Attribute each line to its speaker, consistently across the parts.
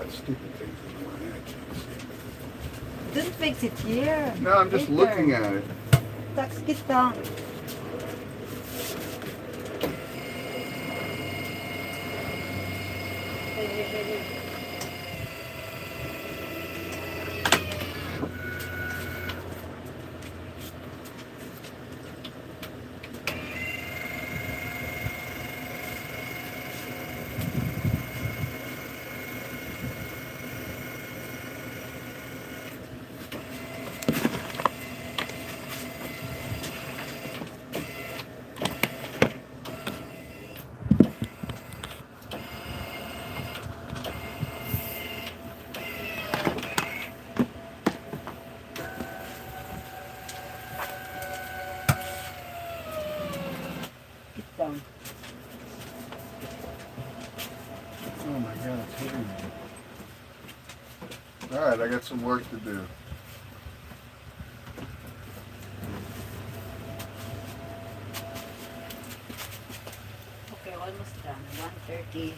Speaker 1: that stupid thing's in the way. I can't see
Speaker 2: Don't fix it here.
Speaker 1: it. No, I'm just
Speaker 2: Later.
Speaker 1: looking at it.
Speaker 2: Tax kita. Down.
Speaker 1: Oh my God, it's hitting me. All right, I got some work to do.
Speaker 2: Okay, almost done. 1:30.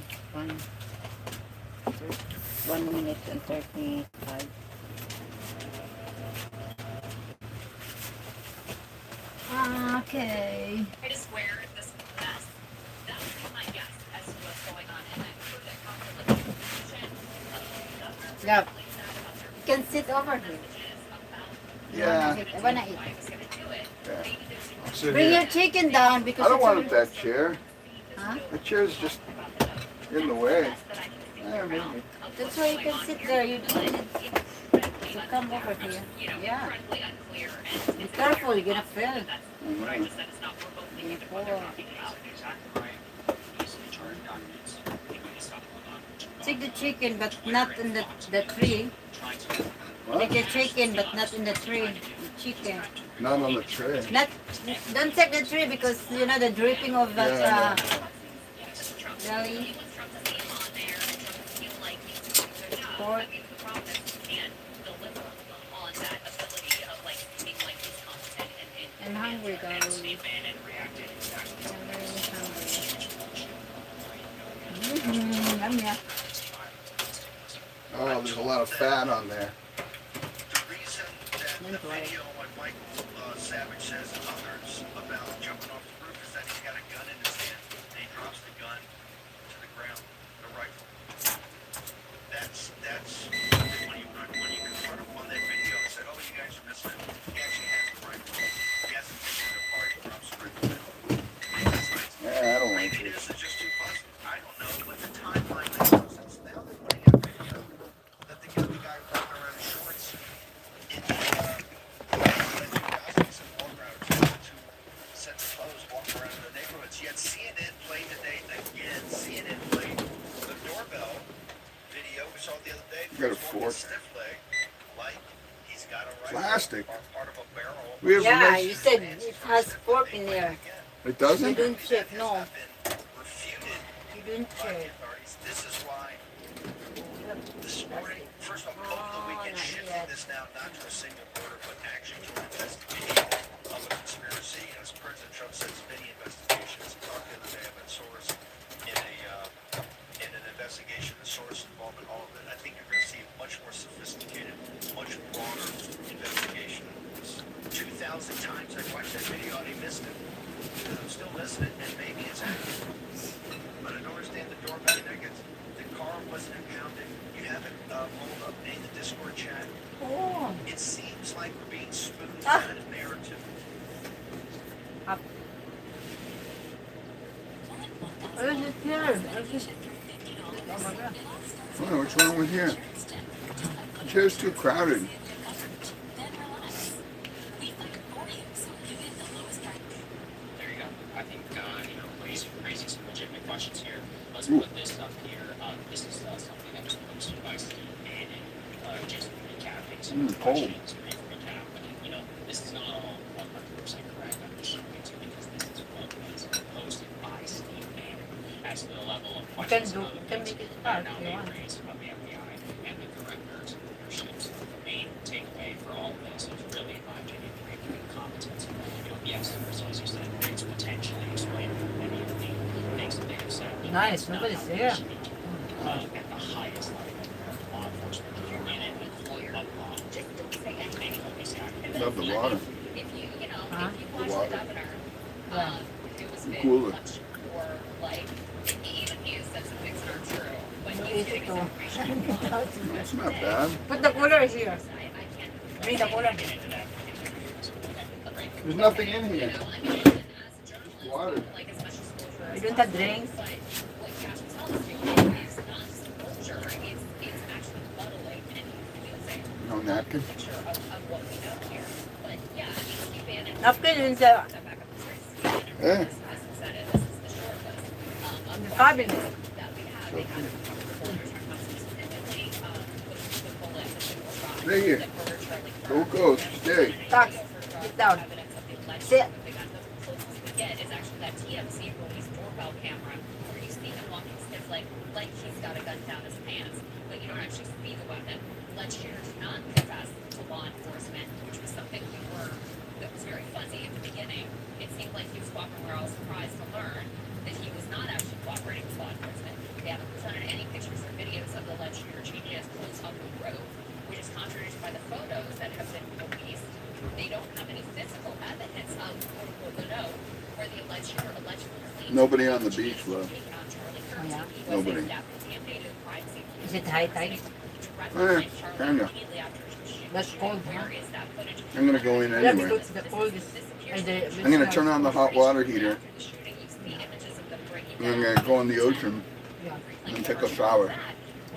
Speaker 2: 1 minute and 35. Okay.
Speaker 3: Try to square this mess. That would be my guess as to what's going on. And I'm sure that comes with the conclusion of
Speaker 2: Yeah. You can sit over here.
Speaker 1: Yeah.
Speaker 2: I wanna eat.
Speaker 3: I was going to do it.
Speaker 1: Yeah.
Speaker 3: Maybe there's
Speaker 1: I'll sit
Speaker 2: Bring
Speaker 1: here.
Speaker 2: your chicken down because
Speaker 1: I don't
Speaker 2: it's
Speaker 1: want
Speaker 2: over-
Speaker 1: that chair.
Speaker 2: Huh?
Speaker 1: The chair's just in the way. Yeah, maybe.
Speaker 2: That's why you can sit there. You don't need to come over here. Yeah.
Speaker 3: incredibly unclear. And
Speaker 2: Be careful, you're gonna fall.
Speaker 1: I know.
Speaker 3: I just said it's not remotely into what they're talking about.
Speaker 2: Take the chicken, but not in the tree.
Speaker 1: What?
Speaker 2: Take the chicken, but not in the tree. The chicken.
Speaker 1: Not on the tray.
Speaker 2: Not. Don't take the tree because you know the dripping of that
Speaker 1: Yeah,
Speaker 2: jelly.
Speaker 3: Pork.
Speaker 2: I'm hungry, guys. I'm very hungry. Yum, yeah.
Speaker 1: Oh, there's a lot of fat on there.
Speaker 4: The reason that the
Speaker 2: That's right.
Speaker 4: video on Michael Savage says and others about jumping off the roof is that he's got a gun in his hand and he drops the gun to the ground, the rifle. That's when you confront him on that video and said, oh, you guys are missing it. He actually has the rifle. He hasn't taken it apart. He drops the rifle down. That's nice.
Speaker 1: Yeah, I don't like
Speaker 4: Maybe
Speaker 1: it.
Speaker 4: this is just too fuzzy. I don't know, but the timeline makes no sense. Now they're putting out video that they got the guy walking around in shorts in the 2000s and walking around with two sets of clothes walking around in the neighborhoods. Yet CNN played today again. CNN played the doorbell video we saw the other day.
Speaker 1: You got a
Speaker 4: He's walking
Speaker 1: fork?
Speaker 4: stiff leg, like he's got a rifle
Speaker 1: Plastic.
Speaker 4: or part of a barrel.
Speaker 1: We have a
Speaker 2: Yeah,
Speaker 1: nice-
Speaker 2: you said it has pork in there.
Speaker 1: It
Speaker 2: You
Speaker 1: doesn't?
Speaker 2: don't check, no.
Speaker 4: Refuted
Speaker 2: You don't
Speaker 4: by the
Speaker 2: check.
Speaker 4: authorities. This is why this morning, first of all, over the weekend, shifting this now not to a single order, but actually to an investigation of a conspiracy. As President Trump says, many investigations. He talked the other day about Soros in an investigation, the Soros involvement, all of it. I think you're going to see a much more sophisticated, much broader investigation. 2,000 times I watched that video and he missed it. And I'm still listening, and maybe it's accurate. But I don't understand the doorbell tickets. The car wasn't impounded. You have it rolled up in the Discord chat.
Speaker 2: Oh.
Speaker 4: It seems like we're being spooned
Speaker 2: Ah.
Speaker 4: fed a narrative.
Speaker 2: Where is it here? Oh my God.
Speaker 1: Oh, what's wrong with here? The chair's too crowded.
Speaker 5: There you go. I think, raising some legitimate questions here. Let's
Speaker 1: Ooh.
Speaker 5: put this stuff here. This is something that was posted by Steve Bannon, just recapping some of the
Speaker 1: Cold.
Speaker 5: questions. Brief recap. But, this is not all 100% correct. I'm just showing it to you because this is what was posted by Steve Bannon as to the level of questions
Speaker 2: do-
Speaker 5: and other
Speaker 2: you can
Speaker 5: things
Speaker 2: make it
Speaker 5: that are
Speaker 2: fast
Speaker 5: now
Speaker 2: if you
Speaker 5: being
Speaker 2: want.
Speaker 5: raised about the FBI and the directors and leaderships. The main takeaway for all of this is really, in my opinion, breaking incompetence. Yes, there was, as you said, things potentially explain many of the things that they have said.
Speaker 2: Nice, nobody's there.
Speaker 5: At the highest level.
Speaker 1: love the water.
Speaker 3: If you, you know,
Speaker 2: Huh?
Speaker 3: if you
Speaker 1: The
Speaker 3: watch the
Speaker 1: water.
Speaker 3: governor,
Speaker 2: Yeah.
Speaker 3: it was
Speaker 1: The
Speaker 3: big
Speaker 1: cooler.
Speaker 3: much more like, even he said some things that aren't true, but
Speaker 2: No,
Speaker 3: he's
Speaker 2: easy
Speaker 3: getting
Speaker 2: to.
Speaker 3: some information.
Speaker 1: It's not bad.
Speaker 2: Put the cooler is here.
Speaker 3: I can't.
Speaker 2: Bring the cooler.
Speaker 5: Get into that.
Speaker 1: There's nothing in
Speaker 3: You
Speaker 1: here.
Speaker 3: know, I mean, as a journalist,
Speaker 1: Water.
Speaker 3: like as much disclosure
Speaker 2: We
Speaker 3: as
Speaker 2: don't have
Speaker 3: possible,
Speaker 2: drinks.
Speaker 3: but what Cash was telling us is not disclosure, it's actually muddling and confusing
Speaker 1: No napkin.
Speaker 3: picture of what we know here. But yeah, I mean, Steve Bannon.
Speaker 2: Napkin is
Speaker 3: Step back up the streets.
Speaker 1: Yeah.
Speaker 3: As he said it, this is the short list of
Speaker 2: the
Speaker 3: what
Speaker 2: cabinet.
Speaker 3: that we have. They had folders talking about specifically the bullet, the single shot
Speaker 1: Stay here.
Speaker 3: that murdered Charlie Kirk.
Speaker 1: Go coach. Stay.
Speaker 2: Tax. Sit down. Sit.
Speaker 3: The closest we get is actually that TMZ released doorbell camera where you see him walking stiff like he's got a gun down his pants, but you don't actually see the weapon. Ledshear did not confess to law enforcement, which was something that was very fuzzy at the beginning. It seemed like he was cooperating. We're all surprised to learn that he was not actually cooperating with law enforcement. They haven't presented any pictures or videos of the Ledshear changing his clothes on the road, which is contradicted by the photos that have been released. They don't have any physical evidence of quote unquote the note where the Ledshear allegedly claimed
Speaker 1: Nobody on the beach, love.
Speaker 3: taken on Charlie Kirk.
Speaker 2: Yeah.
Speaker 3: He was
Speaker 1: Nobody.
Speaker 3: his death contaminated crime scene.
Speaker 2: Is it high tide?
Speaker 1: Kinda.
Speaker 2: That's cold, huh?
Speaker 3: Where is that footage?
Speaker 1: I'm gonna go in
Speaker 2: Yeah,
Speaker 1: anyway.
Speaker 2: because the cold is.
Speaker 1: I'm gonna turn on the hot water heater
Speaker 3: After the shooting, you see images of them breaking
Speaker 1: and I'm
Speaker 3: down.
Speaker 1: gonna go in the ocean
Speaker 2: Yeah.
Speaker 1: and take a shower.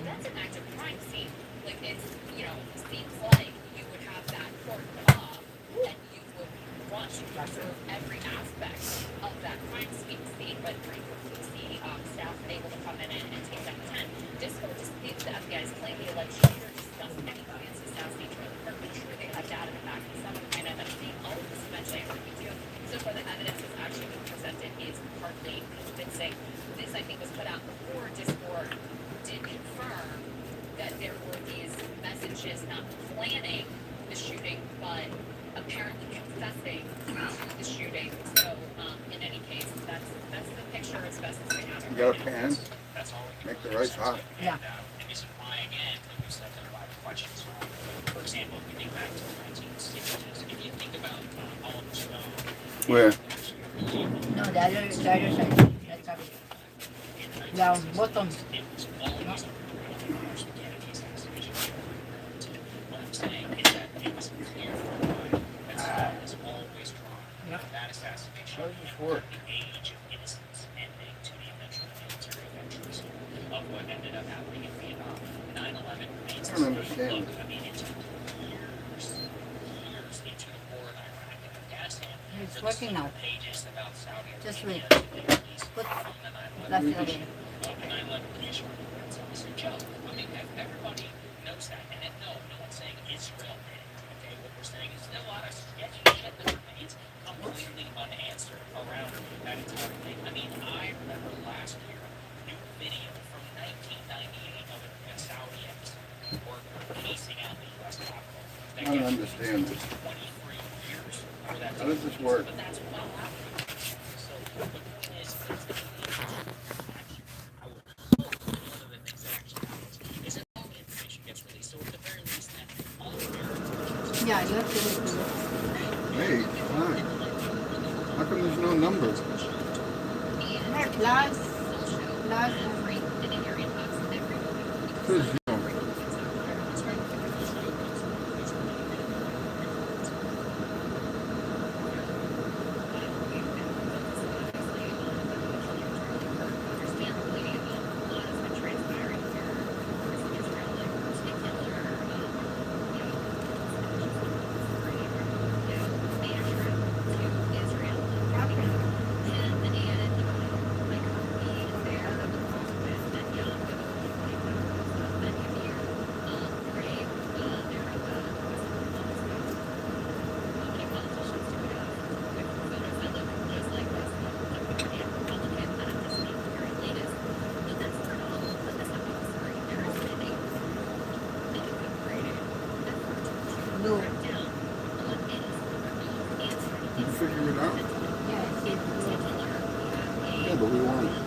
Speaker 3: That's an active crime scene. Like it's, you know, seems like you would have that cordoned off and you would want to preserve every aspect of that crime scene, but the staff able to come in and take that tent. Disco disputes the FBI's claim the alleged shooter discussed any plans to assassinate Charlie Kirk, but sure they had data to back this up and might end up seeing all of this eventually after me too. So far the evidence that's actually been presented is hardly convincing. This I think was put out before Discord did confirm that there were these messages not planning the shooting, but apparently confessing to the shooting. So in any case, that's the picture as best as we have it.
Speaker 1: You got a pan?
Speaker 5: That's all we can
Speaker 1: Make the
Speaker 5: do.
Speaker 1: rice hot.
Speaker 2: Yeah.
Speaker 5: And this is why, again, like we said, there are a lot of questions. For example, if we think back to the 1960s, if you think about Oliver Stone,
Speaker 1: Where?
Speaker 2: No, the other side. That's up. Down, bottom.
Speaker 5: it was always the Kennedy assassination. What I'm saying is that it was clear from the line that Stone was always drawn
Speaker 2: Yeah.
Speaker 5: to that assassination
Speaker 1: How does this
Speaker 5: and
Speaker 1: work?
Speaker 5: the age of innocence ending to the eventual military ventures of what ended up happening in Vietnam. 9/11 remains.
Speaker 1: I don't understand.
Speaker 5: Look, I mean, it took years into the war in Iraq and Afghanistan.
Speaker 2: It's
Speaker 5: for
Speaker 2: working
Speaker 5: the
Speaker 2: now.
Speaker 5: pages about Saudi
Speaker 2: Just
Speaker 5: Arabia
Speaker 2: wait.
Speaker 5: to the Middle East
Speaker 2: Put
Speaker 5: from the 9/11
Speaker 2: last again.
Speaker 5: the 9/11 Commission report. It's almost a joke. I mean, everybody knows that. And no one's saying Israel did it. Okay, what we're saying is there's a lot of sketchy shit that remains completely unanswered around that entire thing. I mean, I remember last year, new video from 1998 of a Saudi embassy worker casing out the U.S. Capitol.
Speaker 1: I don't understand this.
Speaker 5: 23 years for that.
Speaker 1: How does this work?
Speaker 5: But that's what happened. So the point is I would hope that one of the things that actually happens is that all the information gets released. So at the very least, then all of your
Speaker 2: Yeah, you have to look.
Speaker 1: Hey, fine. How come there's no number?
Speaker 2: Plus.
Speaker 1: Says zero.
Speaker 2: No.
Speaker 1: You figure it out?
Speaker 2: Yeah, it's it.
Speaker 1: Yeah, but we want it.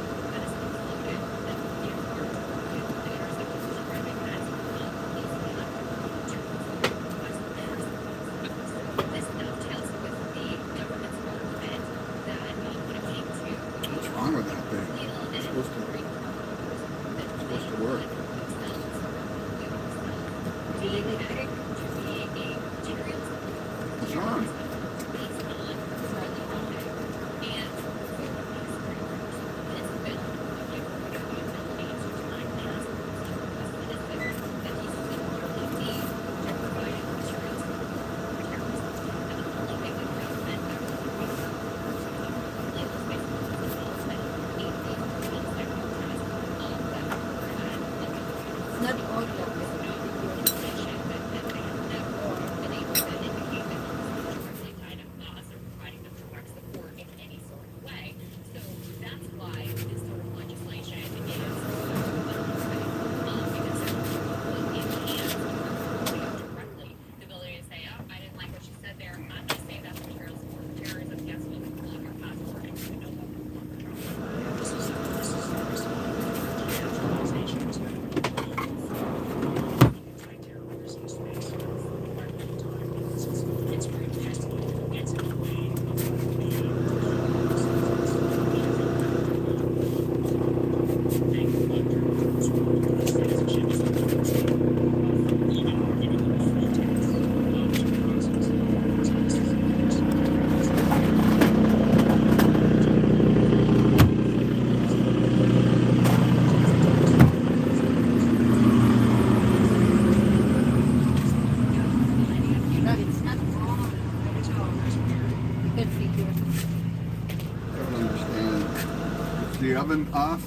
Speaker 1: oven off?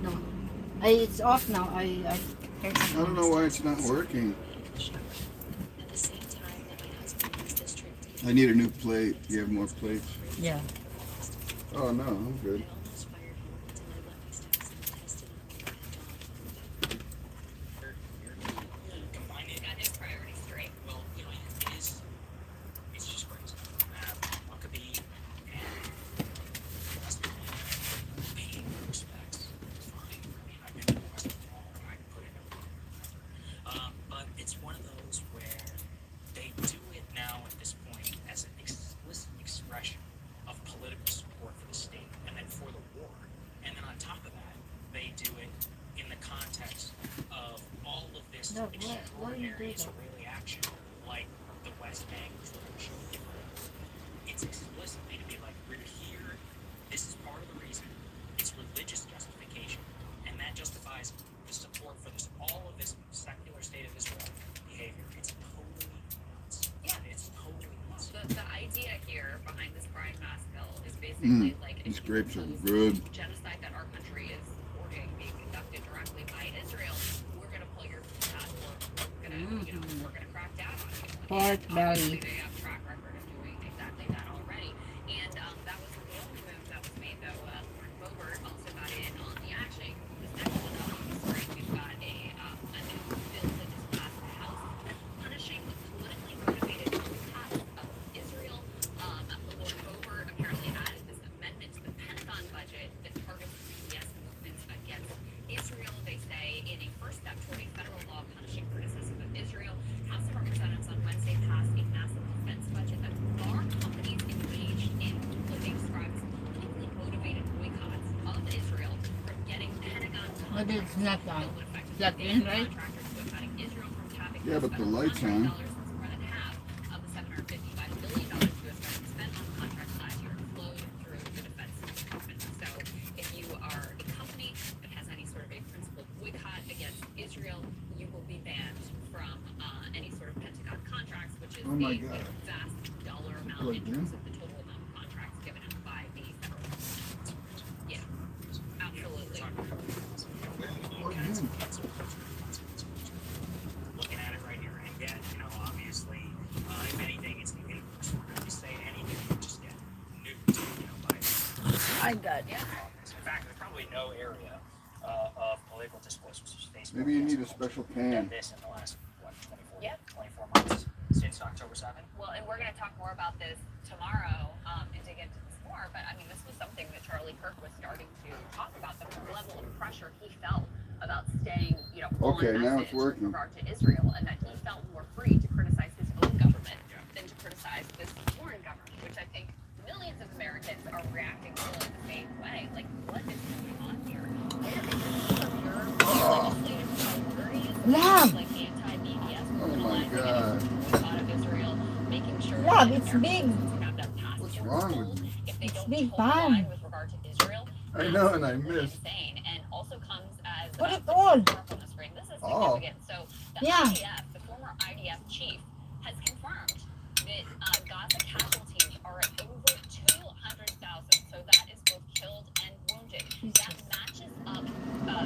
Speaker 2: No. It's off now. I
Speaker 1: I don't know why it's not working.
Speaker 3: At the same time that my husband used this trick to
Speaker 1: I need a new plate. You have more plates?
Speaker 2: Yeah.
Speaker 1: Oh no, I'm good.
Speaker 3: I almost fired him until I let my stepson test it on
Speaker 5: Combine it.
Speaker 3: got his priorities straight.
Speaker 5: Well, you know, it's just crazy. Huckabee and paying respects is fine. I mean, I've been to the Western Wall, I can put it in but it's one of those where they do it now at this point as an explicit expression of political support for the state and then for the war. And then on top of that, they do it in the context of all of this
Speaker 2: No, what do you
Speaker 5: extraordinary
Speaker 2: do?
Speaker 5: Israeli action, like the West Bank situation. It's explicitly to be like, we're here, this is part of the reason, it's religious justification, and that justifies the support for this, all of this secular state of Israel behavior. It's totally nuts.
Speaker 3: Yeah.
Speaker 5: It's totally nuts.
Speaker 3: The idea here behind this Pride Mass bill is basically like
Speaker 1: These
Speaker 3: if you
Speaker 1: grapes are
Speaker 3: oppose
Speaker 1: good.
Speaker 3: genocide that our country is supporting being conducted directly by Israel, we're gonna pull your passport. We're gonna, you know, we're gonna crack down on you.
Speaker 2: Pork
Speaker 3: And obviously
Speaker 2: belly.
Speaker 3: they have a track record of doing exactly that already. And that was the only move that was made though. Lauren Boebert also got in on the action. This next one up on the screen, we've got a new bill that just passed the House punishing politically motivated boycotts of Israel. Lauren Boebert apparently added this amendment to the Pentagon budget that targets BDS movements against Israel. They say in a first step toward a federal law punishing criticism of Israel. House of Representatives on Wednesday passed a massive defense budget that would bar companies engaged in what they describe as politically motivated boycotts of Israel from getting Pentagon
Speaker 2: But
Speaker 3: contracts.
Speaker 2: it's not
Speaker 3: The
Speaker 2: on.
Speaker 3: bill would effectively
Speaker 2: Plugged in,
Speaker 3: ban
Speaker 2: right?
Speaker 3: contractors boycotting Israel from tapping
Speaker 1: Yeah, but the
Speaker 3: federal
Speaker 1: light's
Speaker 3: contract
Speaker 1: on.
Speaker 3: dollars, since more than half of the $755 billion U.S. government spent on contracts last year flowed through the Defense Department. So if you are a company that has any sort of a principled boycott against Israel, you will be banned from any sort of Pentagon contracts, which is
Speaker 1: Oh my
Speaker 3: a
Speaker 1: God.
Speaker 3: vast dollar amount
Speaker 1: Plugged
Speaker 3: in
Speaker 1: in?
Speaker 3: terms of the total amount of contracts given out by the federal government. Yeah, absolutely.
Speaker 5: Looking at it right here, and yet, you know, obviously, if anything, it's the inverse. If you say anything, you just get nuked, you know, by
Speaker 2: I got it.
Speaker 5: In fact, there's probably no area of political discourse which is faced
Speaker 1: Maybe you need a special
Speaker 5: than
Speaker 1: pan.
Speaker 5: this in the last, what, 24,
Speaker 3: Yeah.
Speaker 5: 24 months since October 7th.
Speaker 3: Well, and we're going to talk more about this tomorrow and dig into this more. But I mean, this was something that Charlie Kirk was starting to talk about, the level of pressure he felt about staying, you know,
Speaker 1: Okay,
Speaker 3: on
Speaker 1: now
Speaker 3: message
Speaker 1: it's working.
Speaker 3: with regard to Israel, and that he felt more free to criticize his own government than to criticize this foreign government, which I think millions of Americans are reacting to in the same way. Like, what is going on here? Where is your legislative priorities?
Speaker 2: Love.
Speaker 3: Like anti-BDS,
Speaker 1: Oh my
Speaker 3: criminalizing
Speaker 1: God.
Speaker 3: boycott of Israel, making sure
Speaker 2: Love,
Speaker 3: that
Speaker 2: it's
Speaker 3: Americans
Speaker 2: big.
Speaker 3: have that passport
Speaker 1: What's wrong with
Speaker 3: pulled
Speaker 1: me?
Speaker 3: if they
Speaker 2: It's
Speaker 3: don't
Speaker 2: big
Speaker 3: toe the line
Speaker 2: fun.
Speaker 3: with regard to Israel.
Speaker 1: I know, and I
Speaker 3: Absolutely
Speaker 1: missed.
Speaker 3: insane, and also comes as
Speaker 2: Put it
Speaker 3: the
Speaker 2: on.
Speaker 3: mark on the screen. This is
Speaker 1: Oh.
Speaker 3: significant. So the
Speaker 2: Yeah.
Speaker 3: IDF, the former IDF chief, has confirmed that Gaza casualties are at over 200,000. So that is both killed and wounded. That matches up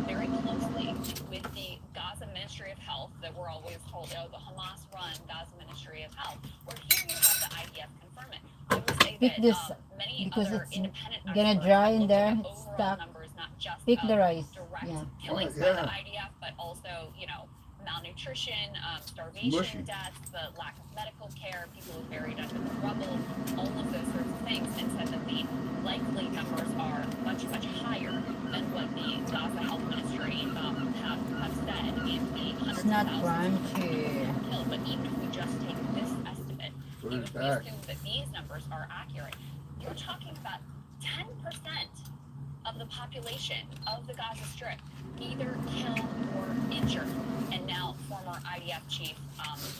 Speaker 3: very closely with the Gaza Ministry of Health that we're always told, oh, the Hamas-run Gaza Ministry of Health. Where here you have the IDF confirm it. I would say
Speaker 2: Pick
Speaker 3: that
Speaker 2: this
Speaker 3: many
Speaker 2: because
Speaker 3: other
Speaker 2: it's
Speaker 3: independent
Speaker 2: gonna
Speaker 3: experts
Speaker 2: dry
Speaker 3: have
Speaker 2: in
Speaker 3: looked
Speaker 2: there,
Speaker 3: at the
Speaker 2: it's
Speaker 3: overall
Speaker 2: stuck.
Speaker 3: numbers, not just
Speaker 2: Pick
Speaker 3: of
Speaker 2: the rice.
Speaker 3: direct
Speaker 2: Yeah.
Speaker 3: killings
Speaker 1: Oh,
Speaker 3: by the
Speaker 1: yeah.
Speaker 3: IDF, but also, you know, malnutrition, starvation
Speaker 1: Mushy.
Speaker 3: deaths, the lack of medical care, people who buried under the rubble, all of those sorts of things, and said that the likely numbers are much, much higher than what the Gaza Health Ministry have said in the hundreds
Speaker 2: It's not
Speaker 3: of thousands of
Speaker 2: crunchy.
Speaker 3: people killed. But even if we just take this estimate,
Speaker 1: Put
Speaker 3: even
Speaker 1: it
Speaker 3: if we
Speaker 1: back.
Speaker 3: assume that these numbers are accurate, you're talking about 10% of the population of the Gaza Strip either killed or injured. And now former IDF chief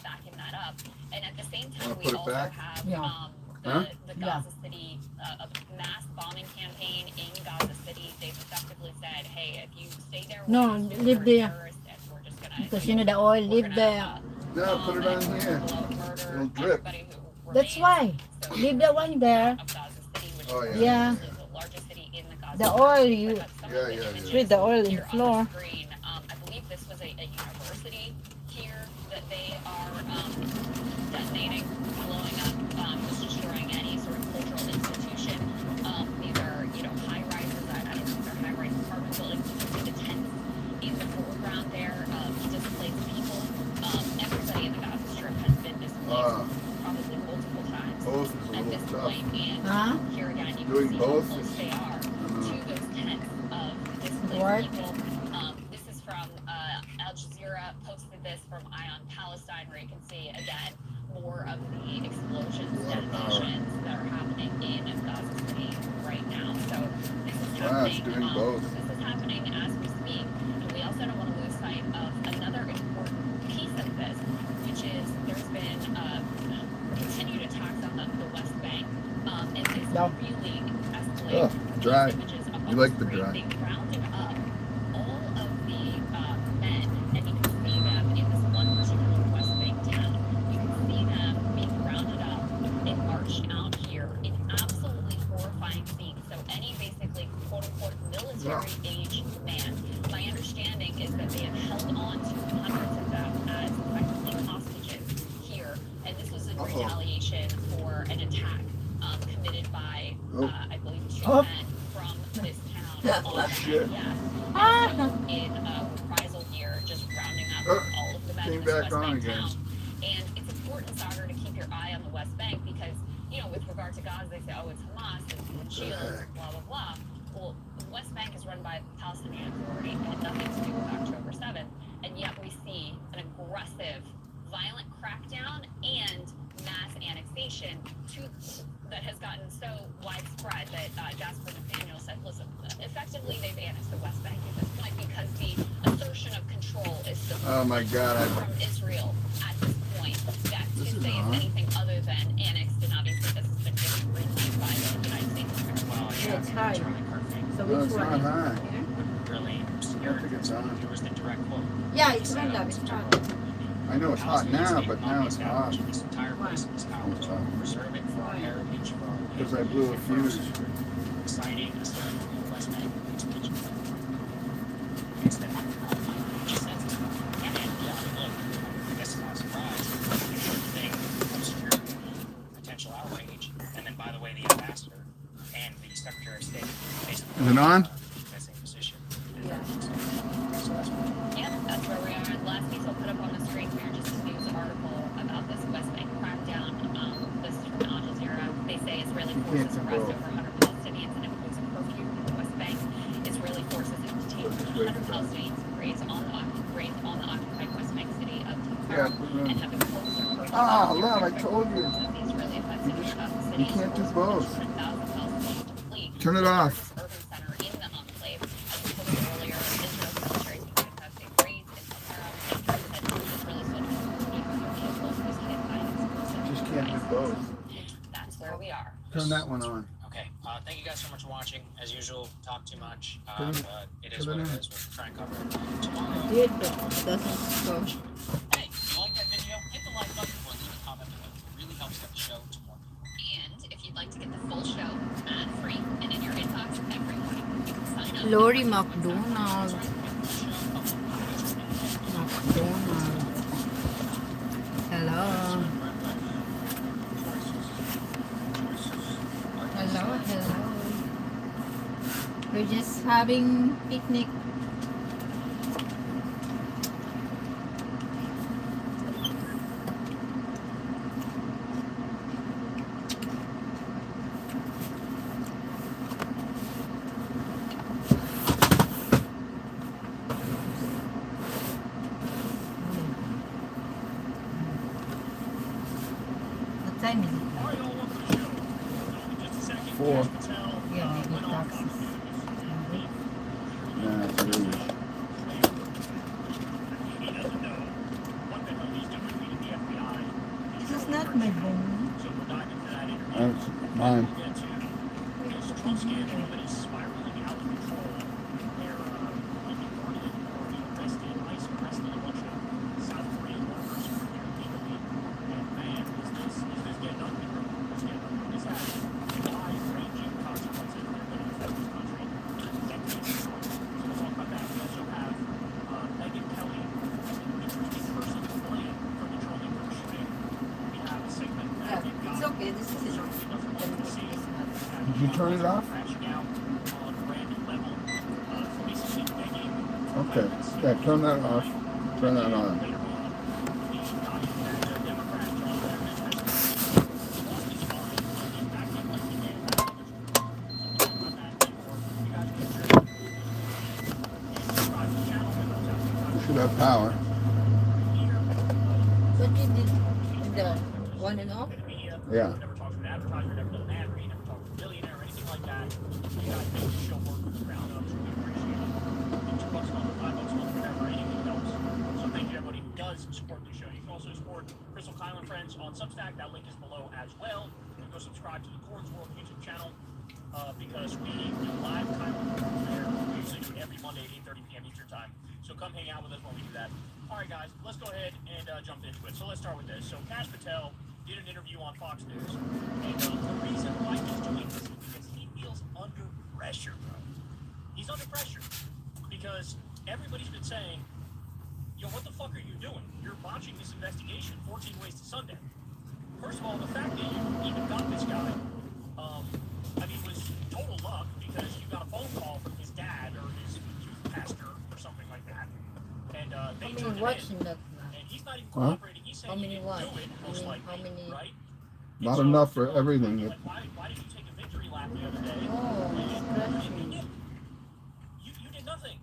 Speaker 3: backing that up. And at the same time,
Speaker 1: Wanna
Speaker 3: we
Speaker 1: put it
Speaker 3: also
Speaker 2: Yeah.
Speaker 3: have
Speaker 1: Huh?
Speaker 3: the
Speaker 2: Yeah.
Speaker 3: Gaza City, a mass bombing campaign in Gaza City. They've effectively said, hey, if you stay there, we're
Speaker 2: No,
Speaker 3: gonna assume
Speaker 2: leave
Speaker 3: you're a
Speaker 2: there.
Speaker 3: terrorist, and we're just gonna,
Speaker 2: Because you know the oil,
Speaker 3: we're
Speaker 2: leave
Speaker 3: gonna,
Speaker 2: there.
Speaker 1: No, put it on here.
Speaker 3: murder
Speaker 1: It'll drip.
Speaker 3: everybody who
Speaker 2: That's
Speaker 3: remains.
Speaker 2: why.
Speaker 3: So
Speaker 2: Leave that one there.
Speaker 3: of Gaza City, which
Speaker 1: Oh,
Speaker 3: is
Speaker 1: yeah.
Speaker 2: Yeah.
Speaker 3: the largest city in the Gaza
Speaker 2: The oil, you
Speaker 1: Yeah, yeah, yeah.
Speaker 2: spread the oil in the
Speaker 3: Here on
Speaker 2: floor.
Speaker 3: screen, I believe this was a university here that they are detonating, blowing up, just destroying any sort of cultural institution. These are, high rises. I don't know if they're high rise apartment buildings. You can see the tents in the foreground there, displaced people. Everybody in the Gaza Strip has been displaced probably multiple times
Speaker 1: Both is a
Speaker 3: at
Speaker 1: little
Speaker 3: this
Speaker 1: tough.
Speaker 3: point. And
Speaker 2: Huh?
Speaker 3: here again, you
Speaker 1: Doing
Speaker 3: can see
Speaker 1: both
Speaker 3: how close
Speaker 1: is-
Speaker 3: they are to those tents of displaced
Speaker 2: What?
Speaker 3: people. This is from Al Jazeera, posted this from Eye on Palestine, where you can see again more of the explosions, detonations that are happening in Gaza City right now. So this is
Speaker 1: Wow, it's
Speaker 3: happening.
Speaker 1: doing both.
Speaker 3: This is happening as we speak, and we also don't want to lose sight of another important piece of this, which is there's been continued attacks on the West Bank, and this
Speaker 2: No.
Speaker 3: really escalated.
Speaker 1: Oh, dry.
Speaker 3: These images up
Speaker 1: You
Speaker 3: on
Speaker 1: like
Speaker 3: the
Speaker 1: the
Speaker 3: screen,
Speaker 1: dry.
Speaker 3: they rounded up all of the men, and you can see them in this one particular West Bank town. You can see them being rounded up and marched out here in absolutely horrifying scenes. So any basically quote unquote military age man, my understanding is that they have held on to hundreds of them as effectively hostages here, and this was in retaliation for an attack committed by I believe two
Speaker 2: Oh.
Speaker 3: men from this town on
Speaker 1: Shit.
Speaker 3: in reprisal here, just rounding up
Speaker 1: Oh,
Speaker 3: all of the men
Speaker 1: came
Speaker 3: in this
Speaker 1: back
Speaker 3: West
Speaker 1: on
Speaker 3: Bank
Speaker 1: again.
Speaker 3: town. And it's important, Sagar, to keep your eye on the West Bank because, with regard to Gaza, they say, oh, it's Hamas, it's shields, blah, blah, blah. Well, the West Bank is run by the Palestinian Authority. It had nothing to do with October 7th. And yet we see an aggressive, violent crackdown and mass annexation that has gotten so widespread that Jasper Nathaniel said, listen, effectively they've annexed the West Bank at this point because the assertion of control is so
Speaker 1: Oh my God,
Speaker 3: from Israel at this point that to
Speaker 1: This is
Speaker 3: say it's
Speaker 1: on.
Speaker 3: anything other than annexed, and obviously this has been given green light by the United States of America.
Speaker 5: Well,
Speaker 2: Yeah, it's high.
Speaker 5: Charlie Kirk
Speaker 2: So
Speaker 1: No,
Speaker 2: which
Speaker 1: it's not
Speaker 2: one?
Speaker 1: high.
Speaker 5: really
Speaker 1: I
Speaker 5: obscured.
Speaker 1: think it's on.
Speaker 5: There was the direct quote.
Speaker 2: Yeah, it's
Speaker 5: He said,
Speaker 2: random.
Speaker 5: "Oh,
Speaker 2: It's
Speaker 5: September
Speaker 2: hot.
Speaker 5: 11th,
Speaker 1: I know it's hot now, but now it's hot.
Speaker 5: This entire place is ours.
Speaker 1: It's hot.
Speaker 5: Preserve it for our heritage, for our
Speaker 1: Because I blew a fuse.
Speaker 5: Exciting a certain West Bank expansion. It's that just says it's not. And yeah, look, I guess it's not a surprise. The thing obscured the potential outrage, and then by the way, the ambassador and the Secretary of State basically
Speaker 1: Is it on?
Speaker 5: that same position.
Speaker 2: Yeah.
Speaker 5: So that's what
Speaker 3: Yeah, that's where we are. And last piece I'll put up on the screen here, just a news article about this West Bank crackdown. This is from Al Jazeera. They say Israeli forces
Speaker 1: can't
Speaker 3: arrest
Speaker 1: go.
Speaker 3: over 100 Palestinians and impose a curfew in the West Bank. Israeli forces have detained 100 Palestinians raised on the occupied West Bank city of
Speaker 1: Yeah,
Speaker 3: Tulkarm
Speaker 1: put it
Speaker 3: and
Speaker 1: on.
Speaker 3: have imposed a curfew.
Speaker 1: Ah, love, I told you.
Speaker 3: The Israeli offensive
Speaker 1: You just-
Speaker 3: throughout the
Speaker 1: you
Speaker 3: city
Speaker 1: can't do
Speaker 3: forced
Speaker 1: both.
Speaker 3: 100,000 Palestinians to flee.
Speaker 1: Turn it
Speaker 3: The
Speaker 1: off.
Speaker 3: largest urban center in the enclave. As we posted earlier, Israel's military team conducted raids in Tulkarm and said Israeli soldiers including their vehicles was hit by an explosive
Speaker 1: Just can't do
Speaker 3: device.
Speaker 1: both.
Speaker 3: That's where we are.
Speaker 1: Turn that one on.
Speaker 5: Okay. Thank you guys so much for watching. As usual, talk too much.
Speaker 1: Turn it-
Speaker 5: But it is
Speaker 1: turn
Speaker 5: what
Speaker 1: it
Speaker 5: it
Speaker 1: on.
Speaker 5: is. We'll try and cover it tomorrow.
Speaker 2: Did, but it doesn't go.
Speaker 5: Hey, if you like that video, hit the like button or leave a comment below. It really helps get the show to more people.
Speaker 3: And if you'd like to get the full show ad-free and in your inbox every morning, you can sign up.
Speaker 2: Lori McDonald. McDonald. Hello. Hello, hello. We're just having picnic. What time is it?
Speaker 1: 4.
Speaker 2: Yeah, maybe taxes.
Speaker 1: Yeah, 3.
Speaker 2: This is not my phone.
Speaker 1: That's mine.
Speaker 2: Okay, this is it.
Speaker 1: Did you turn it off? Okay. Yeah, turn that off. Turn that on. You should have power.
Speaker 2: What you did? The one and off?
Speaker 1: Yeah.
Speaker 5: Never talked to an advertiser, never done an ad read, never talked to a billionaire or anything like that. You guys make the show work from the ground up, so we appreciate it. $2 a month, $5 a month, whatever, anything helps. So thank you everybody who does support the show. You can also support Crystal Kyle and Friends on Substack. That link is below as well. You can go subscribe to the Cords World YouTube channel because we do live Kyle there. We usually do it every Monday at 8:30 p.m. Eastern Time. So come hang out with us when we do that. All right, guys, let's go ahead and jump into it. So let's start with this. So Kash Patel did an interview on Fox News, and the reason why he's doing this is because he feels under pressure, bro. He's under pressure because everybody's been saying, yo, what the fuck are you doing? You're botching this investigation 14 ways to Sunday. First of all, the fact that you even got this guy, I mean, was total luck because you got a phone call from his dad or his youth pastor or something like that. And they
Speaker 2: How
Speaker 5: turned
Speaker 2: many
Speaker 5: it
Speaker 2: watching
Speaker 5: in.
Speaker 2: that now?
Speaker 5: And he's not even cooperating. He's saying
Speaker 2: How
Speaker 5: he
Speaker 2: many
Speaker 5: didn't
Speaker 2: watch?
Speaker 5: do it, most likely,
Speaker 2: How many?
Speaker 5: right?
Speaker 1: Not
Speaker 5: And so,
Speaker 1: enough for
Speaker 5: you know,
Speaker 1: everything.
Speaker 5: like, why did you take a victory lap the other day?
Speaker 2: Oh,
Speaker 5: And
Speaker 2: scratching.
Speaker 5: you did nothing.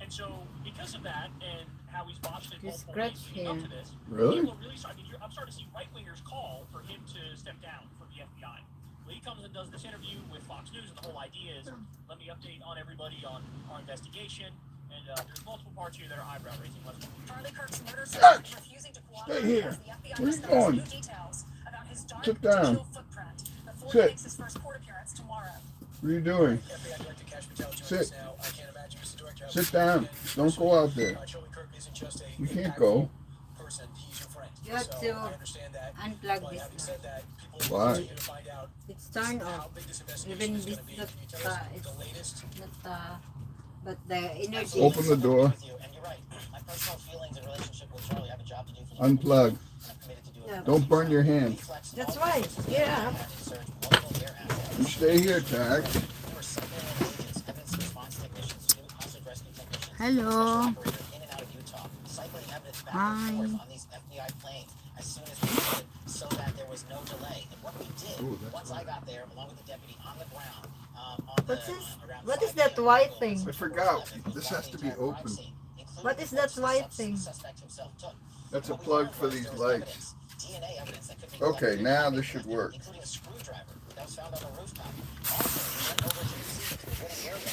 Speaker 5: And so, because of that, and how he's botched it
Speaker 2: You
Speaker 5: multiple
Speaker 2: scratch
Speaker 5: ways leading up
Speaker 2: here.
Speaker 5: to this,
Speaker 1: Really?
Speaker 5: people are really starting. I mean, I'm starting to see right-wingers call for him to step down from the FBI. Well, he comes and does this interview with Fox News, and the whole idea is, let me update on everybody on our investigation. And there's multiple parts here that are eyebrow-raising.
Speaker 6: Charlie Kirk's murder
Speaker 1: Hey!
Speaker 6: suspect refusing to
Speaker 1: Stay
Speaker 6: cooperate
Speaker 1: here.
Speaker 6: as the FBI
Speaker 1: Where you
Speaker 6: discovers
Speaker 1: going?
Speaker 6: new details about his dark
Speaker 1: Sit down.
Speaker 6: digital footprint before
Speaker 1: Sit.
Speaker 6: he makes his first court appearance tomorrow.
Speaker 1: What are you doing?
Speaker 7: FBI Director Kash Patel joins
Speaker 1: Sit.
Speaker 7: us now. I can't imagine, Mr. Director, how
Speaker 1: Sit
Speaker 7: we
Speaker 1: down.
Speaker 7: can
Speaker 1: Don't go out there.
Speaker 7: Charlie Kirk isn't just a
Speaker 1: You can't
Speaker 7: impactful
Speaker 1: go.
Speaker 7: person, he's your friend.
Speaker 2: You have
Speaker 7: So
Speaker 2: to
Speaker 7: I understand that.
Speaker 2: unplug
Speaker 7: But
Speaker 2: this
Speaker 7: having
Speaker 2: now.
Speaker 7: said that, people
Speaker 1: Why?
Speaker 7: continue to find out
Speaker 2: It's turned
Speaker 7: how
Speaker 2: off.
Speaker 7: big this investigation
Speaker 2: Even
Speaker 7: is
Speaker 2: this
Speaker 7: going to be.
Speaker 2: not
Speaker 7: Can you tell us
Speaker 2: it's
Speaker 7: the latest?
Speaker 2: not but the energy.
Speaker 1: Open the door.
Speaker 4: With you, and you're right. My personal feelings and relationship with Charlie have a job to do for you.
Speaker 1: Unplug.
Speaker 4: And I'm committed to doing
Speaker 2: Yeah.
Speaker 4: it.
Speaker 1: Don't burn your hand.
Speaker 2: That's right. Yeah.
Speaker 1: You stay here, Tag.
Speaker 2: Hello. Hi.
Speaker 4: As soon as we could, so that there was no delay. And what we did,
Speaker 1: Ooh, that's
Speaker 4: once I got there, along with the deputy on the ground,
Speaker 2: What's this? What is that white thing?
Speaker 1: I forgot. This has to be open.
Speaker 2: What is that white thing?
Speaker 1: That's a plug for these lights. Okay, now this should work.
Speaker 4: Including a screwdriver that was found on the rooftop. Also, we went over to the scene to the wooded area.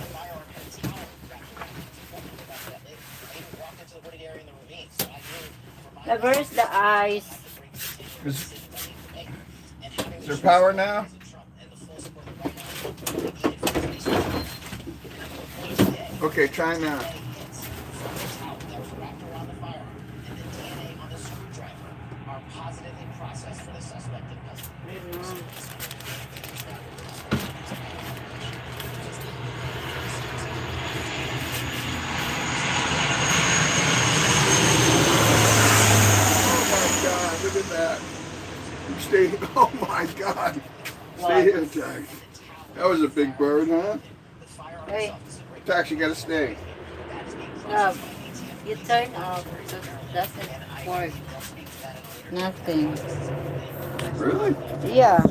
Speaker 4: Firearm had a towel wrapped around it. They even walked into the wooded area in the ravine. So I knew for my
Speaker 2: Where's the eyes?
Speaker 1: Is there power now? Okay, try now. Oh my God, look at that. You stay, oh my God. Stay here, Tag. That was a big bird, huh?
Speaker 2: Hey,
Speaker 1: Tax, you gotta stay.
Speaker 2: you turn off. It doesn't work. Nothing.
Speaker 1: Really?
Speaker 2: Yeah.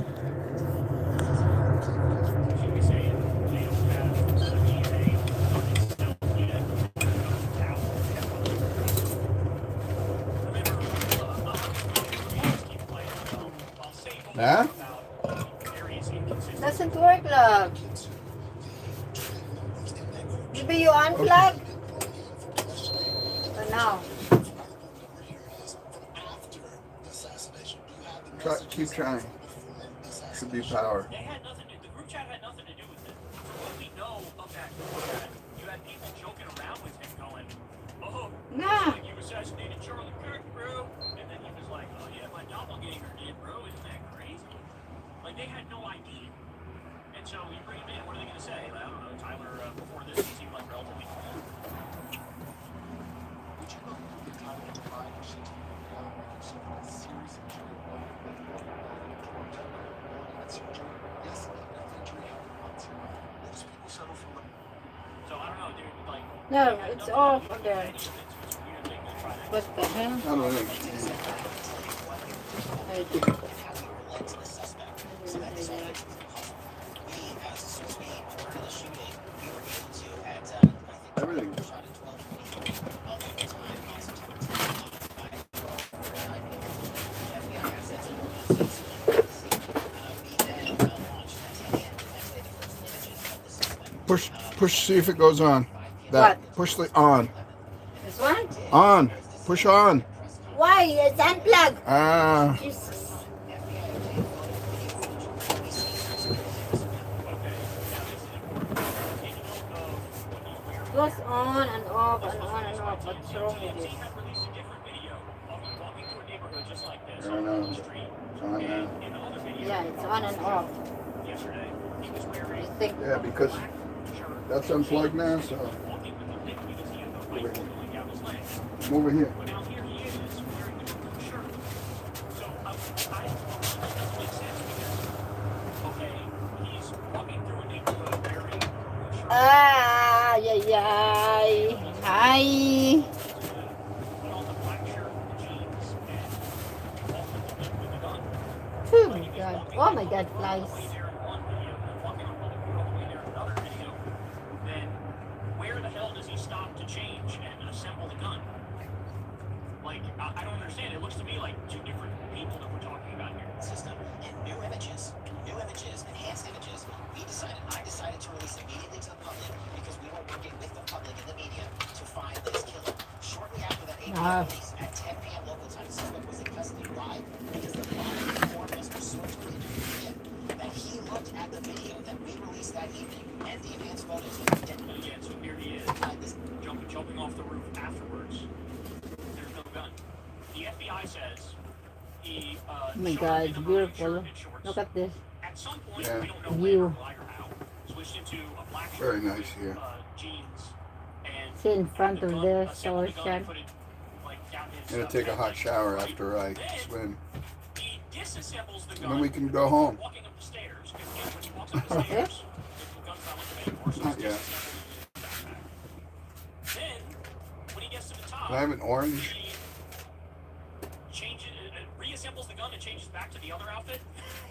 Speaker 1: Huh?
Speaker 2: Doesn't work, love. Maybe you unplug? For now.
Speaker 1: Try, keep trying. Should be power.
Speaker 5: They had nothing to, the group chat had nothing to do with it. What we know of that group chat, you had people joking around with him going, oh,
Speaker 2: Nah.
Speaker 5: like you assassinated Charlie Kirk, bro. And then he was like, oh yeah, my doppelganger did, bro. Isn't that crazy? Like they had no idea. And so we bring him in, what are they going to say? Like, I don't know, Tyler, before this, he seemed like relatively cool.
Speaker 7: Would you know the kind of crime machines we have, like, so a series of
Speaker 2: No, it's off on there. What the hell?
Speaker 1: I don't understand.
Speaker 2: I do.
Speaker 7: And how we relate to the suspect. So that this all makes it puzzle. We, as soon as we heard of the shooting, we were able to, at, I think,
Speaker 1: Everything.
Speaker 7: shot at 12:23 local time on September 10th, by 9 p.m. The FBI assets and emergencies surrounding the scene. We then launched at 10 a.m. the next day the first images of the suspect.
Speaker 1: Push, see if it goes on. That. Push the on.
Speaker 2: This one?
Speaker 1: On. Push on.
Speaker 2: Why? It's unplugged.
Speaker 1: Ah.
Speaker 2: Jesus. It goes on and off and on and off. What's wrong with it?
Speaker 1: I don't know. It's on now.
Speaker 2: Yeah, it's on and off. You think?
Speaker 1: Yeah, because that's unplugged now, so. Come over here. Ah, yeah, yeah. Hi. Oh my god. Oh my god, flies.
Speaker 5: Then where the hell does he stop to change and assemble the gun? Like, I don't understand. It looks to me like two different people that we're talking about here.
Speaker 7: System and new images, enhanced images. I decided to release immediately to the public because we were working with the public and the media to find this killer. Shortly after that 8 p.m. release at 10 p.m. local time, the suspect was in custody. Why? Because the body informed us pursuant to the media that he looked at the video that we released that evening and the enhanced photos that we did.
Speaker 5: Again, so here he is, jumping off the roof afterwards. There's no gun. The FBI says he
Speaker 2: Oh my god, it's beautiful. Look at this.
Speaker 5: At some point,
Speaker 1: Yeah.
Speaker 5: we don't know
Speaker 2: View.
Speaker 5: when or why or how, switched into a black shirt,
Speaker 1: Very nice here.
Speaker 5: jeans, and
Speaker 2: See in front of the
Speaker 5: assembled
Speaker 2: shower
Speaker 5: gun and
Speaker 2: shed.
Speaker 5: put it, like, down his,
Speaker 1: I'm gonna take a hot shower after I swim.
Speaker 5: He disassembles the
Speaker 1: And
Speaker 5: gun.
Speaker 1: then we can go home.
Speaker 5: Walking up the stairs, because again, when he walks up the stairs, the gun's not with him anymore, so
Speaker 1: Not
Speaker 5: it's
Speaker 1: yet.
Speaker 5: disassembled in his backpack. Then, when he gets to the top,
Speaker 1: Can I have an orange?
Speaker 5: he changes, reassembles the gun and changes back to the other outfit,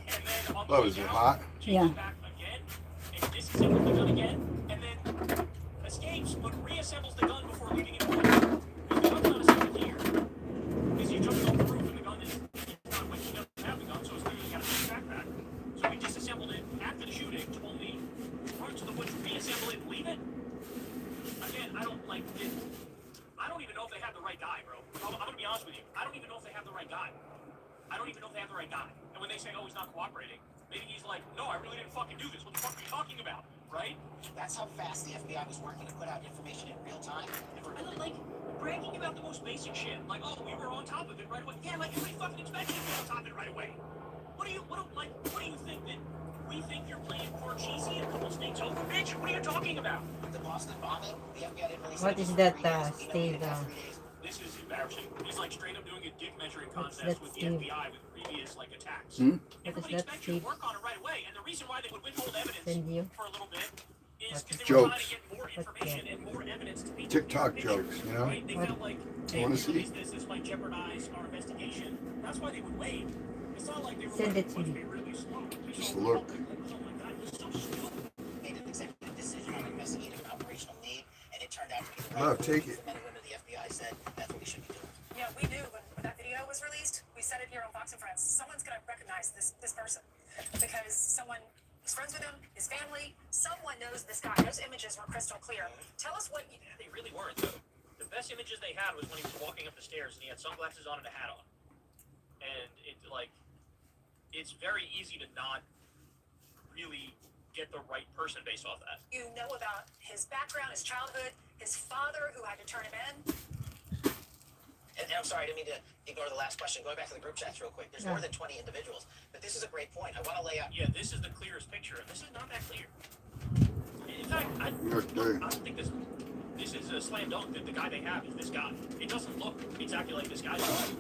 Speaker 5: and then on the
Speaker 1: Oh,
Speaker 5: way
Speaker 1: is it
Speaker 5: down,
Speaker 1: hot?
Speaker 5: changes
Speaker 2: Yeah.
Speaker 5: back again, and disassembles the gun again, and then escapes, but reassembles the gun before leaving it alone. Because the gun's not assembled here. Because he jumps off the roof and the gun is not when he doesn't have the gun, so it's literally got a big backpack. So he disassembled it after the shooting to only run to the woods, reassemble it, and leave it. Again, I don't like it. I don't even know if they have the right guy, bro. I'm gonna be honest with you. I don't even know if they have the right guy. I don't even know if they have the right guy. And when they say, oh, he's not cooperating, maybe he's like, no, I really didn't fucking do this. What the fuck are you talking about? Right?
Speaker 7: That's how fast the FBI was working to put out information in real time.
Speaker 5: And then, like, bragging about the most basic shit. Like, oh, we were on top of it right away. Yeah, like, everybody fucking expects you to be on top of it right away. What do you think that we think you're playing poor cheesy a couple states over, bitch? What are you talking about?
Speaker 7: The Boston bombing, the FBI didn't release
Speaker 2: What
Speaker 7: it
Speaker 2: is
Speaker 7: for
Speaker 2: that,
Speaker 7: 3 days, even though we
Speaker 2: Steve,
Speaker 7: did have 3 days.
Speaker 5: This is embarrassing. He's like straight up doing a dick measuring
Speaker 2: What's
Speaker 5: contest
Speaker 2: that,
Speaker 5: with the
Speaker 2: Steve?
Speaker 5: FBI with previous like attacks.
Speaker 1: Hmm?
Speaker 5: Everybody
Speaker 2: that,
Speaker 5: expects you to
Speaker 2: Steve?
Speaker 5: work on it right away, and the reason why they would withhold evidence
Speaker 2: Send you.
Speaker 5: for a little bit is because they
Speaker 1: Jokes.
Speaker 5: were trying to get more information and more evidence to be
Speaker 1: TikTok jokes, you know?
Speaker 5: Right? They
Speaker 2: What?
Speaker 5: felt like,
Speaker 1: You
Speaker 5: hey,
Speaker 1: wanna
Speaker 5: if we
Speaker 1: see?
Speaker 5: release this might jeopardize our investigation. That's why they would wait. It's not like they were
Speaker 2: Send
Speaker 5: like,
Speaker 2: it to
Speaker 5: "Let's
Speaker 2: me.
Speaker 5: be really slow." They
Speaker 1: Just
Speaker 5: saw
Speaker 1: look.
Speaker 5: the public, oh my God, you're so stupid.
Speaker 7: Made an executive decision on investigating an operational need, and it turned out to be the
Speaker 1: Oh,
Speaker 7: right move.
Speaker 1: take it.
Speaker 7: The men and women of the FBI said that's what we should be doing.
Speaker 6: Yeah, we knew when that video was released. We said it here on Fox and Friends. Someone's gonna recognize this person because someone is friends with him, his family. Someone knows this guy. Those images were crystal clear. Tell us what you.
Speaker 5: Yeah, they really weren't, though. The best images they had was when he was walking up the stairs and he had sunglasses on and a hat on. And it's very easy to not really get the right person based off that.
Speaker 6: You know about his background, his childhood, his father who had to turn him in.
Speaker 7: And I'm sorry, I didn't mean to ignore the last question. Going back to the group chats real quick, there's more than 20 individuals, but this is a great point. I want to lay out.
Speaker 5: Yeah, this is the clearest picture, and this is not that clear. In fact, I don't think this is a slam dunk that the guy they have is this guy. It doesn't look exactly like this guy,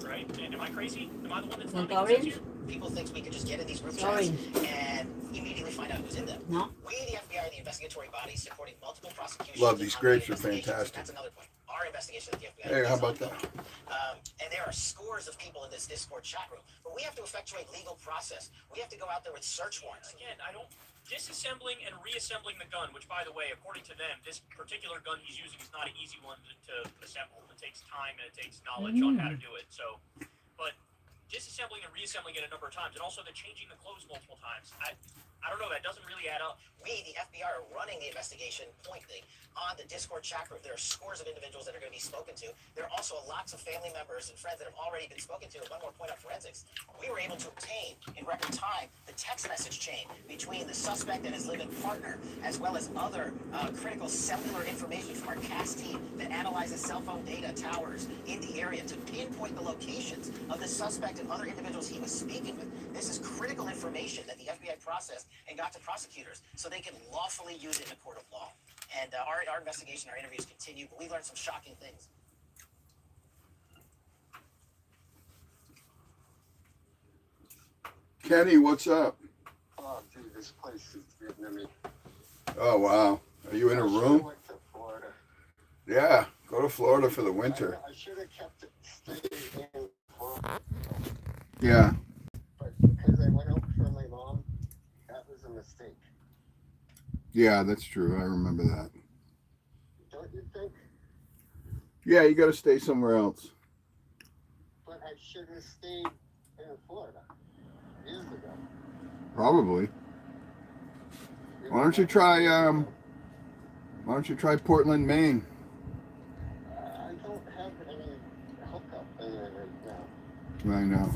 Speaker 5: right? Am I crazy? Am I the one that's not
Speaker 2: Want
Speaker 5: making sense
Speaker 2: orange?
Speaker 5: here?
Speaker 7: People think we could just get in these group chats
Speaker 2: Sorry.
Speaker 7: and immediately find out who's in them.
Speaker 2: No.
Speaker 7: We, the FBI, are the investigatory body supporting multiple prosecutions.
Speaker 1: Love these
Speaker 7: and
Speaker 1: grapes, are
Speaker 7: investigations.
Speaker 1: fantastic.
Speaker 7: That's another point. Our investigation at the FBI.
Speaker 1: Hey, how
Speaker 7: is
Speaker 1: about that?
Speaker 7: ongoing. And there are scores of people in this Discord chat room, but we have to effectuate legal process. We have to go out there with search warrants.
Speaker 5: Again, I don't. Disassembling and reassembling the gun, which, by the way, according to them, this particular gun he's using is not an easy one to assemble. It takes time and it takes knowledge on how to do it. So, but disassembling and reassembling it a number of times, and also the changing the clothes multiple times. I don't know. That doesn't really add up.
Speaker 7: We, the FBI, are running the investigation pointedly on the Discord chat group. There are scores of individuals that are going to be spoken to. There are also lots of family members and friends that have already been spoken to. And one more point on forensics. We were able to obtain, in record time, the text message chain between the suspect and his live-in partner, as well as other critical cellular information from our CAS team that analyzes cell phone data towers in the area to pinpoint the locations of the suspect and other individuals he was speaking with. This is critical information that the FBI processed and got to prosecutors so they can lawfully use it in a court of law. And our investigation, our interviews continue, but we learned some shocking things.
Speaker 1: Kenny, what's up?
Speaker 8: Oh, dude, this place is Vietnamese.
Speaker 1: Oh, wow. Are you in a
Speaker 8: I
Speaker 1: room?
Speaker 8: went to Florida.
Speaker 1: Yeah, go to Florida for the winter.
Speaker 8: I should have kept it staying in Florida,
Speaker 1: Yeah.
Speaker 8: but because I went out for my mom, that was a mistake.
Speaker 1: Yeah, that's true. I remember that.
Speaker 8: Don't you think?
Speaker 1: Yeah, you got to stay somewhere else.
Speaker 8: But I should have stayed in Florida years ago.
Speaker 1: Probably. Why don't you try Portland, Maine?
Speaker 8: I don't have any hookup in there right now.
Speaker 1: I know.